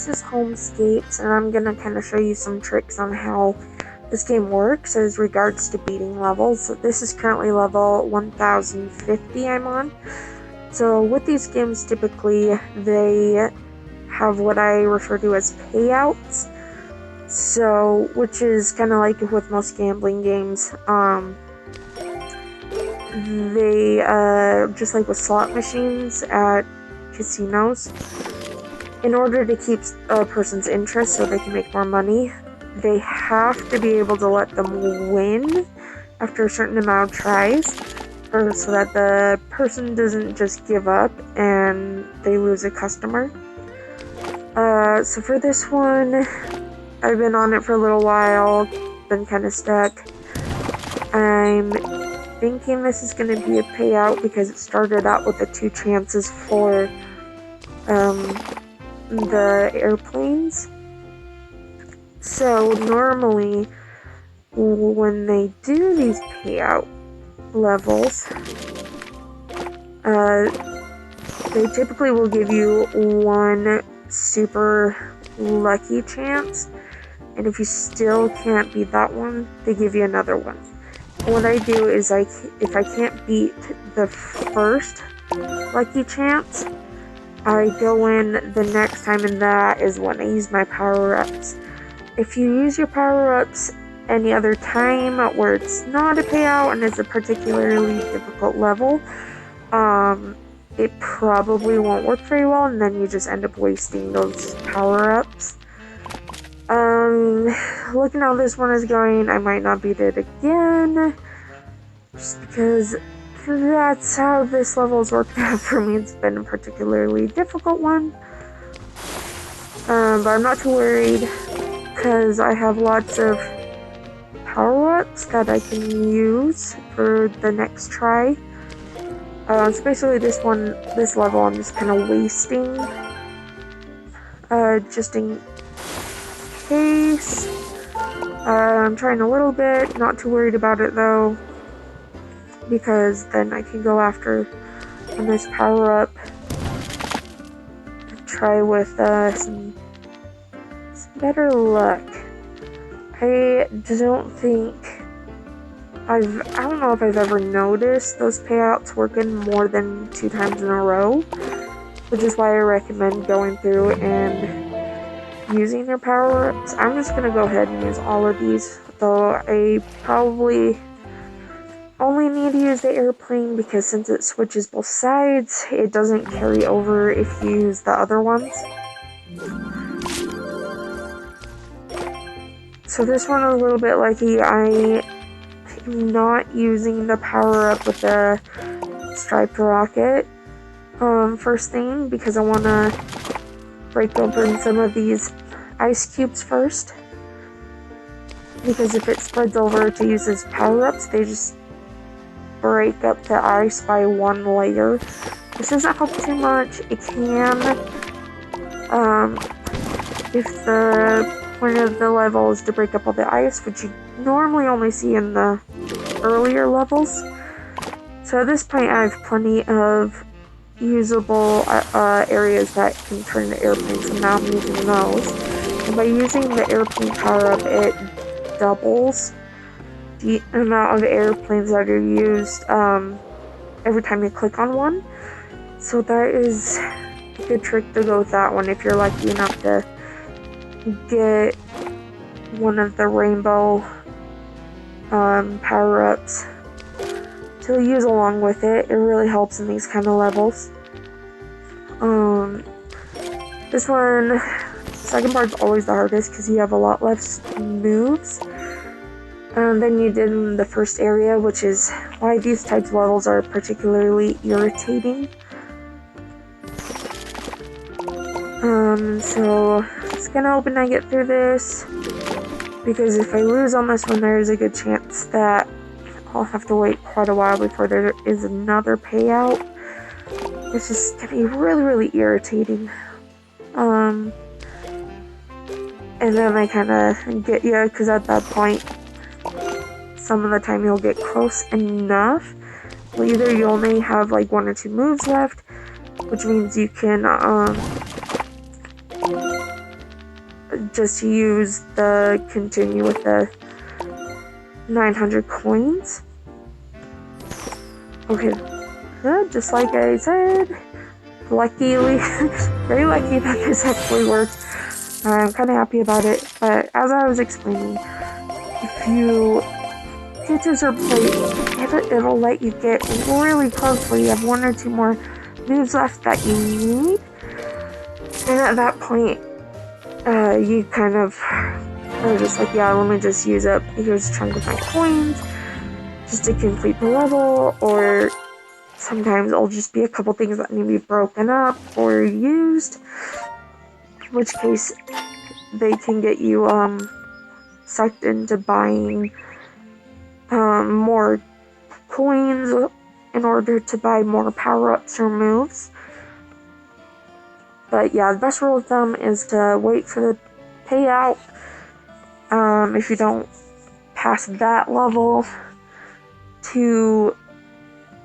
this is HomeScapes, and I'm gonna kind of show you some tricks on how this game works as regards to beating levels. So this is currently level 1050 I'm on. So with these games, typically they have what I refer to as payouts. So, which is kind of like with most gambling games. They, just like with slot machines at casinos, in order to keep a person's interest so they can make more money, they have to be able to let them win after a certain amount of tries, so that the person doesn't just give up and they lose a customer. So for this one, I've been on it for a little while, been kind of stuck. I'm thinking this is going to be a payout because it started out with the 2 chances for the airplanes. So normally when they do these payout levels, they typically will give you 1 super lucky chance, and if you still can't beat that one, they give you another one. What I do is if I can't beat the first lucky chance, I go in the next time, and that is when I use my power-ups. If you use your power-ups any other time where it's not a payout and it's a particularly difficult level, it probably won't work very well, and then you just end up wasting those power-ups. Looking how this one is going, I might not beat it again, just because that's how this level has worked out for me. It's been a particularly difficult one, but I'm not too worried, because I have lots of power-ups that I can use for the next try. So basically this level I'm just kind of wasting, just in case. I'm trying a little bit, not too worried about it though, because then I can go after on this power-up and try with some better luck. I don't know if I've ever noticed those payouts working more than 2 times in a row, which is why I recommend going through and using their power-ups. I'm just gonna go ahead and use all of these, though I probably only need to use the airplane because since it switches both sides, it doesn't carry over if you use the other ones. So this one is a little bit lucky. I am not using the power-up with the striped rocket first thing, because I want to break open some of these ice cubes first, because if it spreads over to use as power-ups, they just break up the ice by 1 layer. This doesn't help too much. It can, if the point of the level is to break up all the ice, which you normally only see in the earlier levels. So at this point I have plenty of usable areas that can turn into airplanes, so now I'm using those. And by using the airplane power-up, it doubles the amount of airplanes that are used every time you click on one. So that is a good trick to go with that one if you're lucky enough to get one of the rainbow power-ups to use along with it. It really helps in these kind of levels. This one, second part's always the hardest because you have a lot less moves than you did in the first area, which is why these types of levels are particularly irritating. So just gonna hope I get through this, because if I lose on this one, there is a good chance that I'll have to wait quite a while before there is another payout. It's just gonna be really, really irritating. And then they kind of get you, because at that point, some of the time you'll get close enough. Well, either you only have like 1 or 2 moves left, which means you can just use the continue with the 900 coins. Okay, good, just like I said. Luckily, very lucky that this actually worked. I'm kind of happy about it, but as I was explaining, if you get to a certain point, it'll let you get really close where you have one or two more moves left that you need, and at that point, you kind of are just like, yeah, let me just use up here's a chunk of my coins just to complete the level, or sometimes it'll just be a couple things that need to be broken up or used, in which case they can get you sucked into buying more coins in order to buy more power-ups or moves. But yeah, the best rule of thumb is to wait for the payout. If you don't pass that level, to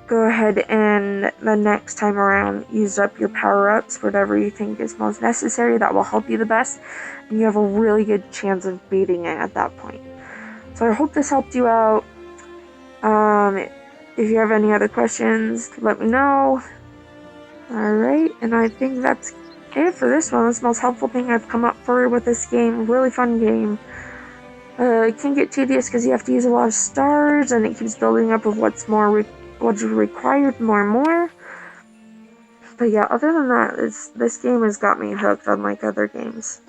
go ahead and the next time around use up your power-ups, whatever you think is most necessary. That will help you the best, and you have a really good chance of beating it at that point. So I hope this helped you out. If you have any other questions, let me know. Alright, and I think that's it for this one. It's the most helpful thing I've come up for with this game. Really fun game. It can get tedious because you have to use a lot of stars, and it keeps building up of what's required more and more. But yeah, other than that, this game has got me hooked, unlike other games.